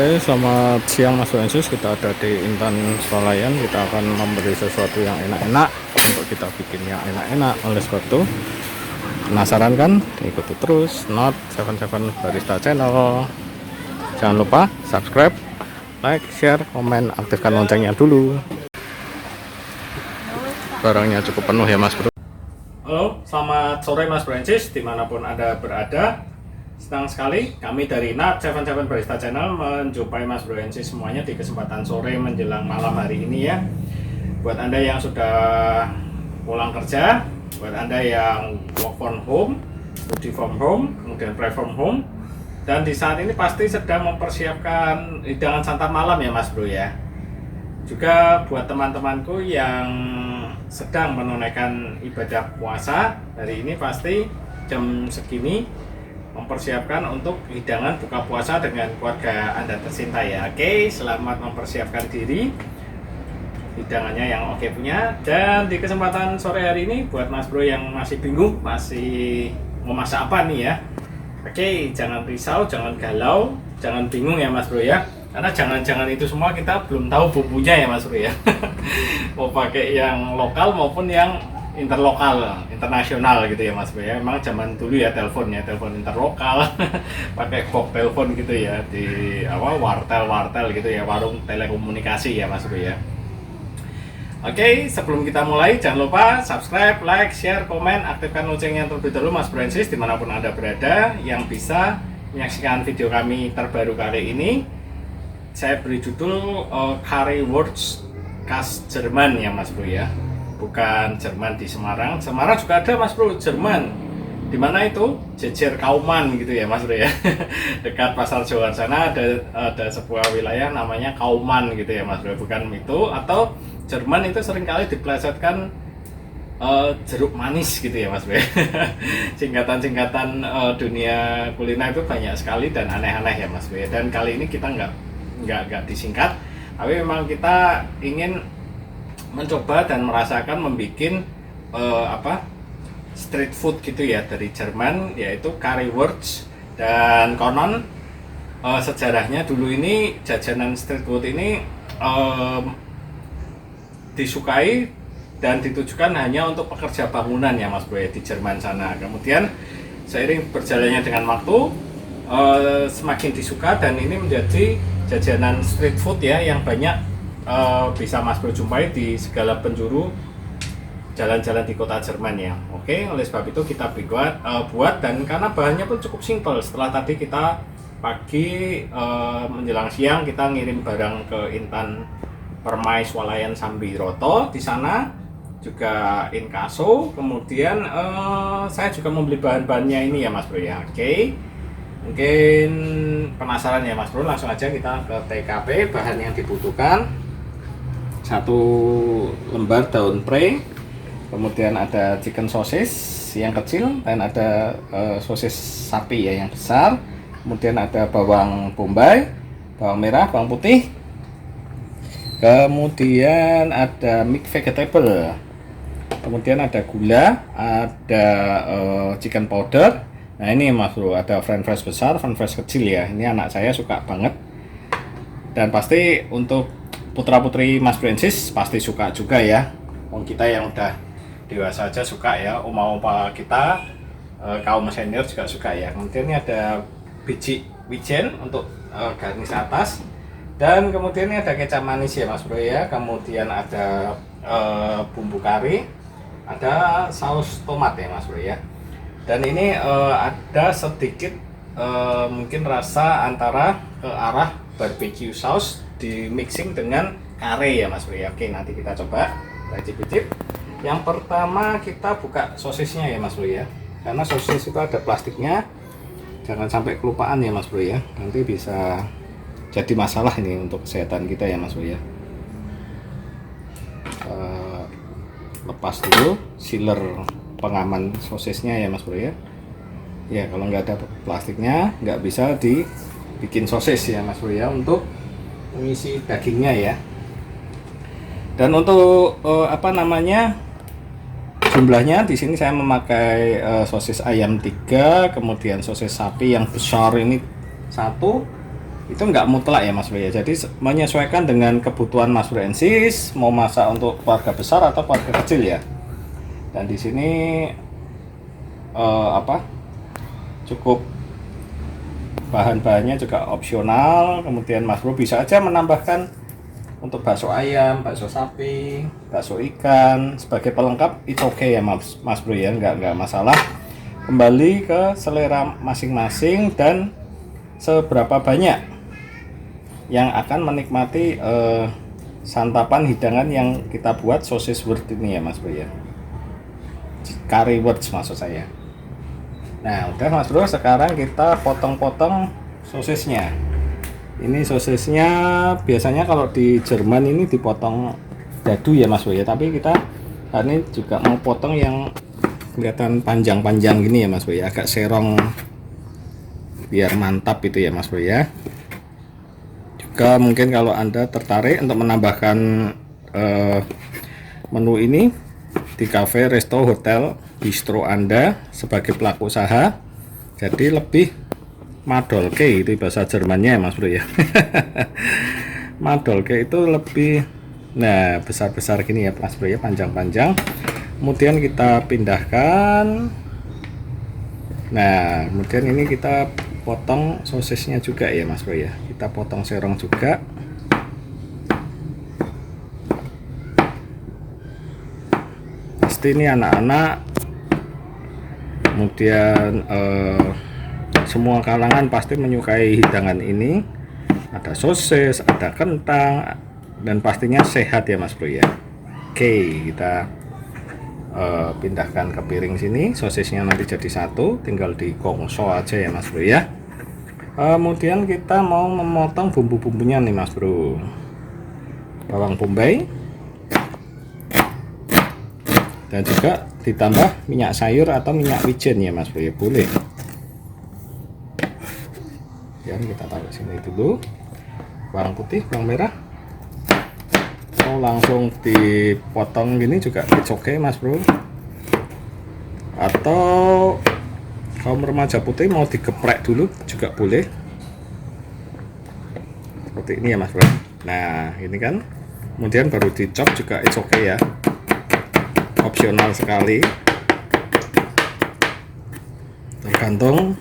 Oke, selamat siang Mas Wensus. Kita ada di Intan Swalayan. Kita akan memberi sesuatu yang enak-enak untuk kita bikin yang enak-enak. Oleh sebab itu, penasaran kan? Ikuti terus Not 77 Barista Channel. Jangan lupa subscribe, like, share, komen, aktifkan loncengnya dulu. Barangnya cukup penuh ya Mas Bro. Halo, selamat sore Mas Francis, dimanapun Anda berada. Senang sekali kami dari Not 77 Barista Channel menjumpai Mas Francis semuanya di kesempatan sore menjelang malam hari ini ya. Buat Anda yang sudah pulang kerja, buat Anda yang work from home, study from home, kemudian play from home, dan di saat ini pasti sedang mempersiapkan hidangan santap malam ya Mas Bro ya. Juga buat teman-temanku yang sedang menunaikan ibadah puasa hari ini pasti jam segini mempersiapkan untuk hidangan buka puasa dengan keluarga Anda tercinta ya. Oke, selamat mempersiapkan diri, hidangannya yang oke punya. Dan di kesempatan sore hari ini buat Mas Bro yang masih bingung, masih mau masak apa nih ya, oke, jangan risau, jangan galau, jangan bingung ya Mas Bro ya. Karena jangan-jangan itu semua kita belum tahu bumbunya ya Mas Bro ya. Mau pakai yang lokal maupun yang interlokal, internasional gitu ya Mas Bro ya. Emang zaman dulu ya telepon interlokal, pakai box telepon gitu ya di wartel gitu ya, warung telekomunikasi ya Mas Bro ya. Oke, sebelum kita mulai jangan lupa subscribe, like, share, komen, aktifkan loncengnya terlebih dahulu Mas Francis dimanapun Anda berada yang bisa menyaksikan video kami terbaru kali ini. Saya beri judul Currywurst khas Jerman ya Mas Bro ya. Bukan Jerman di Semarang. Semarang juga ada Mas Bro, Jerman. Di mana itu? Jejer Kauman gitu ya Mas Bro ya. Dekat Pasar Johar sana ada sebuah wilayah namanya Kauman gitu ya Mas Bro. Bukan itu, atau Jerman itu seringkali diplesetkan jeruk manis gitu ya Mas Bro. Singkatan-singkatan dunia kuliner itu banyak sekali dan aneh-aneh ya Mas Bro. Dan kali ini kita nggak disingkat, tapi memang kita ingin mencoba dan merasakan membuat street food gitu ya dari Jerman, yaitu currywurst. Dan konon sejarahnya dulu ini jajanan street food ini disukai dan ditujukan hanya untuk pekerja bangunan ya Mas Bro ya, di Jerman sana. Kemudian seiring berjalannya dengan waktu semakin disuka dan ini menjadi jajanan street food ya yang banyak bisa Mas Bro jumpai di segala penjuru jalan-jalan di kota Jerman ya. Oke, oleh sebab itu kita buat dan karena bahannya pun cukup simpel. Setelah tadi kita pagi menjelang siang kita ngirim barang ke Intan Permai Swalayan Sambiroto, di sana juga inkaso. Kemudian saya juga membeli bahan-bahannya ini ya Mas Bro ya. Oke. Mungkin penasaran ya Mas Bro, langsung aja kita ke TKP. Bahan yang dibutuhkan 1 lembar daun pre, kemudian ada chicken sosis yang kecil, dan ada sosis sapi ya yang besar, kemudian ada bawang bombay, bawang merah, bawang putih, kemudian ada mix vegetable, kemudian ada gula, ada chicken powder. Nah ini Mas Bro, ada french fries besar, french fries kecil ya. Ini anak saya suka banget. Dan pasti untuk putra-putri Mas Francis pasti suka juga ya. Kita yang udah dewasa aja suka ya. Oma-oma kita, kaum senior juga suka ya. Kemudian ini ada biji wijen untuk garnish atas. Dan kemudian ini ada kecap manis ya Mas Bro ya. Kemudian ada bumbu kari, ada saus tomat ya Mas Bro ya. Dan ini ada sedikit mungkin rasa antara ke arah barbecue sauce di mixing dengan kare ya Mas Bro ya. Oke, nanti kita coba cicip-cicip. Yang pertama kita buka sosisnya ya Mas Bro ya. Karena sosis itu ada plastiknya, jangan sampai kelupaan ya Mas Bro ya. Nanti bisa jadi masalah ini untuk kesehatan kita ya Mas Bro ya. Lepas dulu sealer pengaman sosisnya ya Mas Bro ya. Ya kalau nggak ada plastiknya nggak bisa dibikin sosis ya Mas Bro ya, untuk mengisi dagingnya ya. Dan untuk jumlahnya di sini saya memakai sosis ayam 3, kemudian sosis sapi yang besar ini 1, itu nggak mutlak ya Mas Bro ya, jadi menyesuaikan dengan kebutuhan Mas Bro Ensis mau masak untuk keluarga besar atau keluarga kecil ya. Dan di sini cukup bahan-bahannya juga opsional, kemudian Mas Bro bisa aja menambahkan untuk bakso ayam, bakso sapi, bakso ikan sebagai pelengkap, itu oke ya Mas Bro ya, nggak masalah. Kembali ke selera masing-masing dan seberapa banyak yang akan menikmati santapan hidangan yang kita buat sosis word ini ya Mas Bro ya, curry words maksud saya. Nah udah Mas Bro, sekarang kita potong-potong sosisnya. Ini sosisnya biasanya kalau di Jerman ini dipotong dadu ya Mas Bro ya, tapi kita hari ini juga mau potong yang kelihatan panjang-panjang gini ya Mas Bro ya, agak serong biar mantap itu ya Mas Bro ya. Juga mungkin kalau Anda tertarik untuk menambahkan menu ini di cafe, resto, hotel, bistro Anda sebagai pelaku usaha, jadi lebih madolke, itu bahasa Jermannya ya Mas Bro ya. Madolke itu lebih, nah besar-besar gini ya Mas Bro ya, panjang-panjang. Kemudian kita pindahkan. Nah kemudian ini kita potong sosisnya juga ya Mas Bro ya, kita potong serong juga. Pasti ini anak-anak, kemudian semua kalangan pasti menyukai hidangan ini. Ada sosis, ada kentang, dan pastinya sehat ya Mas Bro ya. Oke, kita pindahkan ke piring sini. Sosisnya nanti jadi satu, tinggal dikongso aja ya Mas Bro ya. Kemudian kita mau memotong bumbu-bumbunya nih Mas Bro. Bawang bombay, dan juga ditambah minyak sayur atau minyak wijen ya Mas Bro ya, boleh. Dan kita taruh sini dulu. Bawang putih, bawang merah, langsung dipotong gini juga oke Mas Bro. Atau kaum remaja putih mau digeprek dulu juga boleh, seperti ini ya Mas Bro. Nah ini kan kemudian baru dicop juga oke ya, opsional sekali, tergantung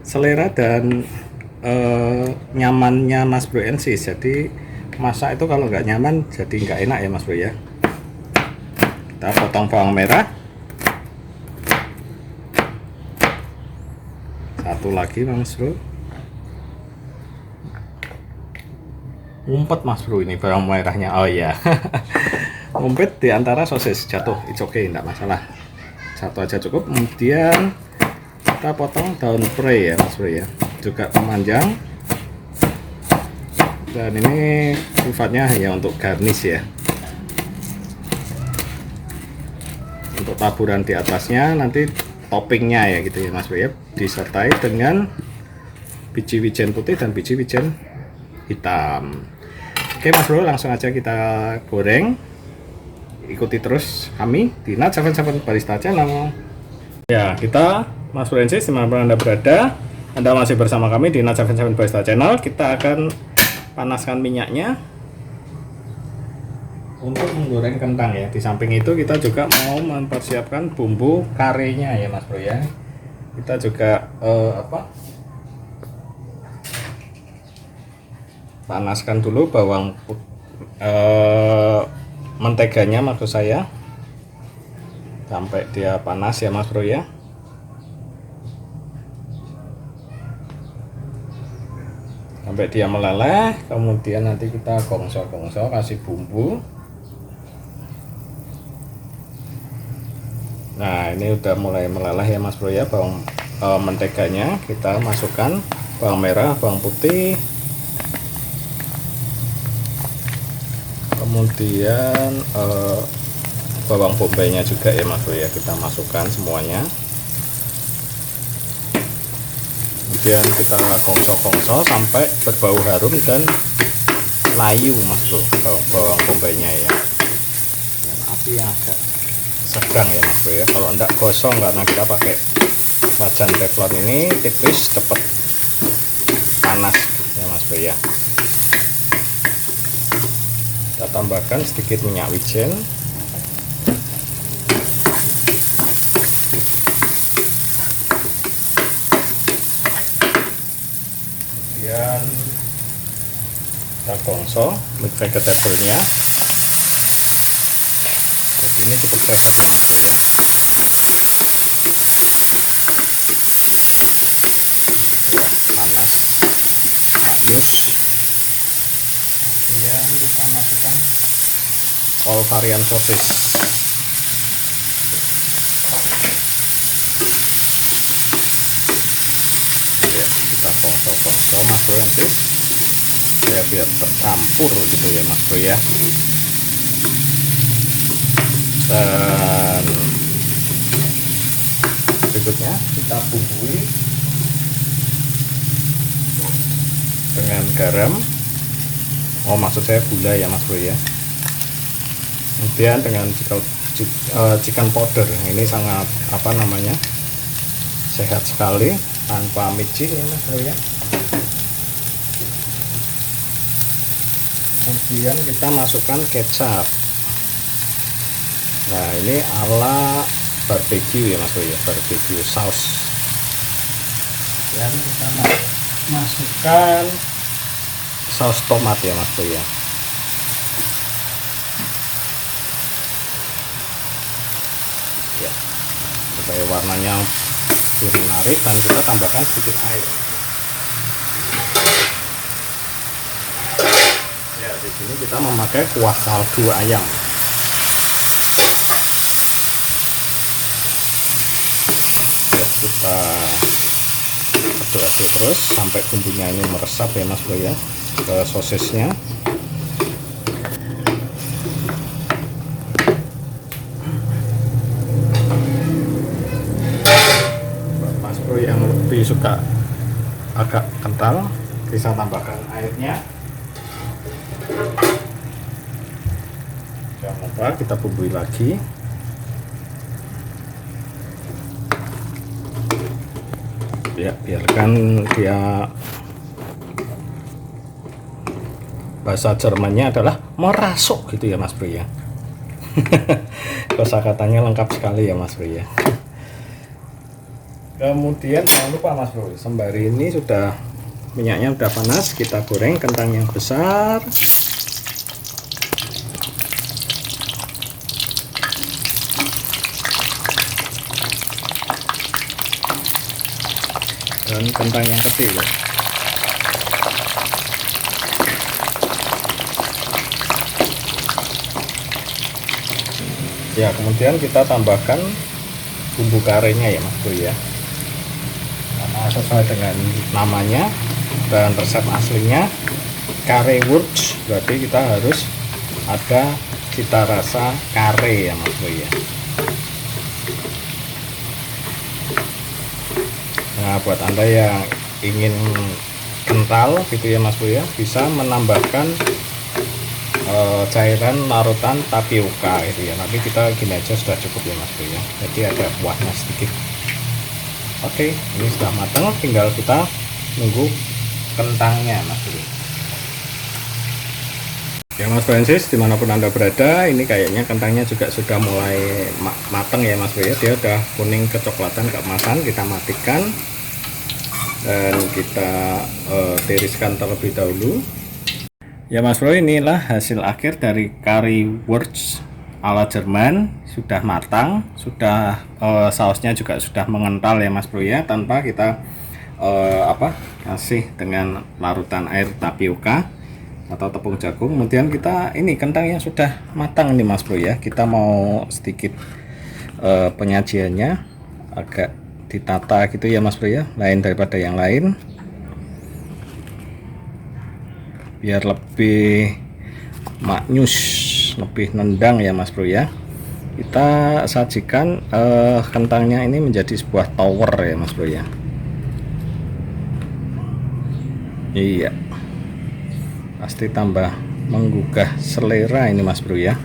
selera dan nyamannya Mas Bro Ensis. Jadi masak itu kalau nggak nyaman jadi nggak enak ya Mas Bro ya. Kita potong bawang merah, satu lagi Mas Bro. Ngumpet Mas Bro ini bawang merahnya, oh ya. Ngumpet di antara sosis, jatuh, it's okay, enggak masalah, satu aja cukup. Kemudian kita potong daun pre ya Mas Bro ya, juga memanjang, dan ini sifatnya hanya untuk garnish ya, untuk taburan di atasnya nanti toppingnya ya gitu ya Mas Bro ya, disertai dengan biji wijen putih dan biji wijen hitam. Oke Mas Bro, langsung aja kita goreng. Ikuti terus kami di Nat 77 Barista Channel. Ya, kita Mas Bro Ensis dimanapun Anda berada, Anda masih bersama kami di Nat 77 Barista Channel. Kita akan panaskan minyaknya untuk menggoreng kentang ya. Di samping itu kita juga mau mempersiapkan bumbu karenya ya Mas Bro ya. Kita juga panaskan dulu bawang menteganya maksud saya, sampai dia panas ya Mas Bro ya. Sampai dia meleleh, kemudian nanti kita gongso-gongso, kasih bumbu. Nah ini udah mulai meleleh ya Mas Bro ya, bawang menteganya. Kita masukkan bawang merah, bawang putih, kemudian bawang bombaynya juga ya Mas Bro ya, kita masukkan semuanya. Kemudian kita gongso-gongso sampai berbau harum dan layu Mas Bro, bawang bombaynya ya. Dan api yang agak sedang ya Mas Bro ya, kalau enggak gosong karena kita pakai wajan teflon ini tipis, cepat panas ya Mas bro ya. Kita tambahkan sedikit minyak wijen, kemudian kita gongso with vegetable-nya. Jadi ini cukup cepat ya mas bro ya. Panas, hanyus. Kemudian kita masukkan all varian sosis. Ya, kita gongso mas bro ya, biar tercampur gitu ya mas bro ya. Dan berikutnya kita bumbui dengan garam, maksud saya gula ya mas bro ya. Kemudian dengan chicken powder, ini sangat sehat sekali, tanpa micin ya mas bro ya. Kemudian kita masukkan kecap. Nah ini ala barbecue ya mas bro ya, barbecue sauce. Dan kita masukkan saus tomat ya mas bro ya. Ya, supaya warnanya lebih menarik, dan kita tambahkan sedikit air. Ya, di sini kita memakai kuah kaldu ayam. Ya, kita aduk-aduk terus sampai bumbunya ini meresap ya mas bro ya ke sosisnya. Mas bro yang lebih suka agak kental, bisa tambahkan airnya. Jangan lupa kita bumbui lagi. Ya, biarkan dia, bahasa Jermannya adalah merasuk gitu ya mas bro ya. Kosakatanya lengkap sekali ya mas bro ya. Kemudian jangan lupa mas bro, sembari ini minyaknya sudah panas, kita goreng kentang yang besar. Dan kentang yang kecil. Ya, kemudian kita tambahkan bumbu karenya ya mas bro ya, karena sesuai dengan namanya dan resep aslinya currywurst, berarti kita harus ada cita rasa kare ya mas bro ya. Nah, buat anda yang ingin kental gitu ya mas bro ya, bisa menambahkan cairan larutan tapioka gitu ya. Tapi kita gini aja sudah cukup ya mas bro ya, jadi ada kuahnya sedikit. Oke, ini sudah matang, tinggal kita nunggu kentangnya mas bro. Ya mas Francis, dimanapun anda berada, ini kayaknya kentangnya juga sudah mulai matang ya mas bro ya. Dia udah kuning kecoklatan keemasan. Kita matikan dan kita tiriskan terlebih dahulu. Ya mas bro, inilah hasil akhir dari currywurst ala Jerman. Sudah matang, sudah sausnya juga sudah mengental ya mas bro ya, tanpa kita kasih dengan larutan air tapioka atau tepung jagung. Kemudian kita ini kentangnya sudah matang nih mas bro ya. Kita mau sedikit penyajiannya agak ditata gitu ya mas bro ya, lain daripada yang lain, biar lebih maknyus, lebih nendang ya mas bro ya. Kita sajikan kentangnya ini menjadi sebuah tower ya mas bro ya. Iya, pasti tambah menggugah selera ini mas bro ya.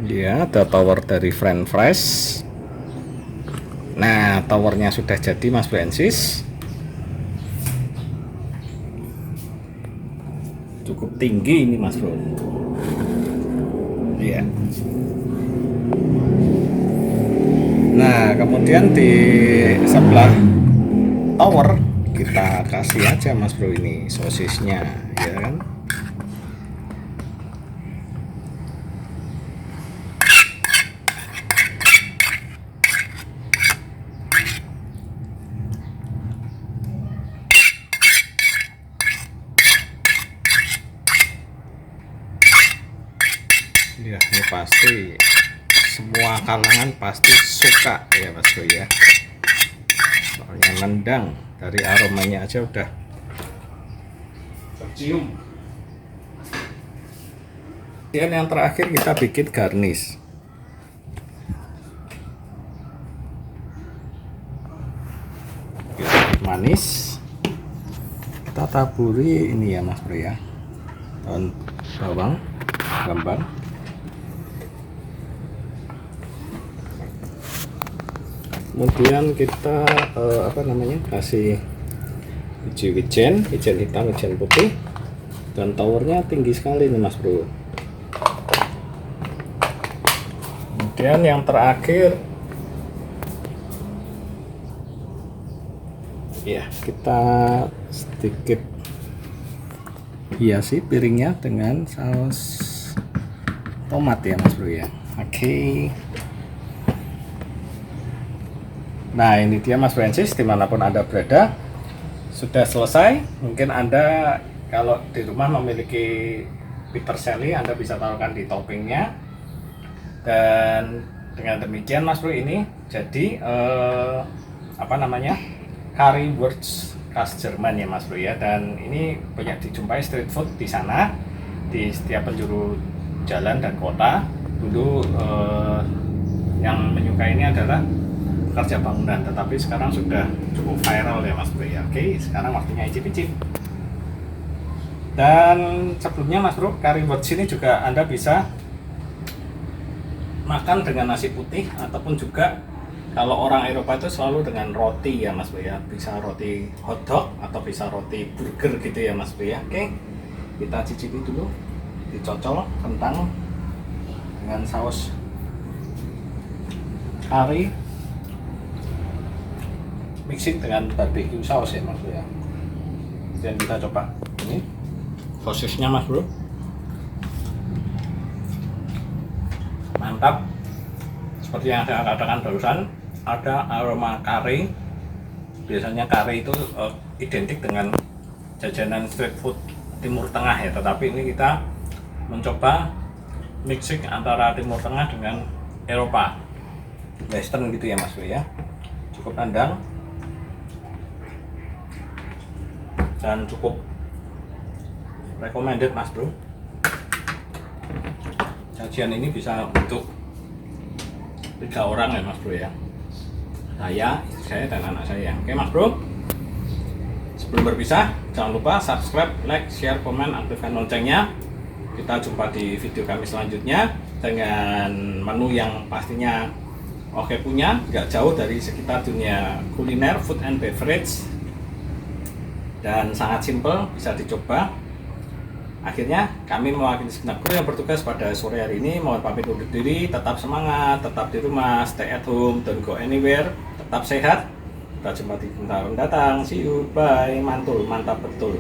Ya, ada tower dari French fries. Nah, towernya sudah jadi Mas Bro and Sis. Cukup tinggi ini Mas Bro. Iya. Nah, kemudian di sebelah tower kita kasih aja Mas Bro ini sosisnya, ya kan? Ya, ini pasti semua kalangan pasti suka ya Mas Bro ya. Soalnya nendang, dari aromanya aja udah tercium. Dan yang terakhir kita bikin garnish. Manis. Kita taburi ini ya Mas Bro ya. Daun bawang, gambar. Kemudian kita kasih biji wijen hitam, wijen putih, dan towernya tinggi sekali nih Mas Bro. Kemudian yang terakhir ya, kita sedikit hiasi piringnya dengan saus tomat ya Mas Bro ya. Oke. Nah, ini dia Mas Bro and Sis, dimanapun Anda berada. Sudah selesai. Mungkin Anda kalau di rumah memiliki peterselli, Anda bisa taruhkan di toppingnya. Dan dengan demikian Mas Bro, ini jadi currywurst khas Jerman ya Mas Bro ya. Dan ini banyak dijumpai street food di sana, di setiap penjuru jalan dan kota. Dulu yang menyukai ini adalah kerja bangunan, tetapi sekarang sudah cukup viral ya Mas Bro ya. Oke, sekarang waktunya icip-icip. Dan sebelumnya Mas Bro, currywurst ini juga Anda bisa makan dengan nasi putih, ataupun juga kalau orang Eropa itu selalu dengan roti ya Mas Bro ya. Bisa roti hotdog atau bisa roti burger gitu ya Mas Bro ya. Oke, kita cicipi dulu. Dicocol kentang dengan saus kari, mixing dengan barbecue saus ya Mas Bro ya. Dan kita coba ini sosisnya Mas Bro. Mantap. Seperti yang saya katakan barusan, ada aroma kari. Biasanya kari itu identik dengan jajanan street food Timur Tengah ya, tetapi ini kita mencoba mixing antara Timur Tengah dengan Eropa, Western gitu ya Mas Bro ya. Cukup nandang dan cukup recommended Mas Bro. Sajian ini bisa untuk 3 orang ya Mas Bro ya. Saya, istri saya, dan anak saya. Oke Mas Bro, sebelum berpisah jangan lupa subscribe, like, share, komen, aktifkan loncengnya. Kita jumpa di video kami selanjutnya dengan menu yang pastinya oke punya, nggak jauh dari sekitar dunia kuliner, food and beverage, dan sangat simple, bisa dicoba. Akhirnya kami mewakili segenap kru yang bertugas pada sore hari ini mohon pamit undur diri. Tetap semangat, tetap di rumah, stay at home, don't go anywhere, tetap sehat. Kita jumpa di bentar mendatang. See you, bye. Mantul, mantap betul.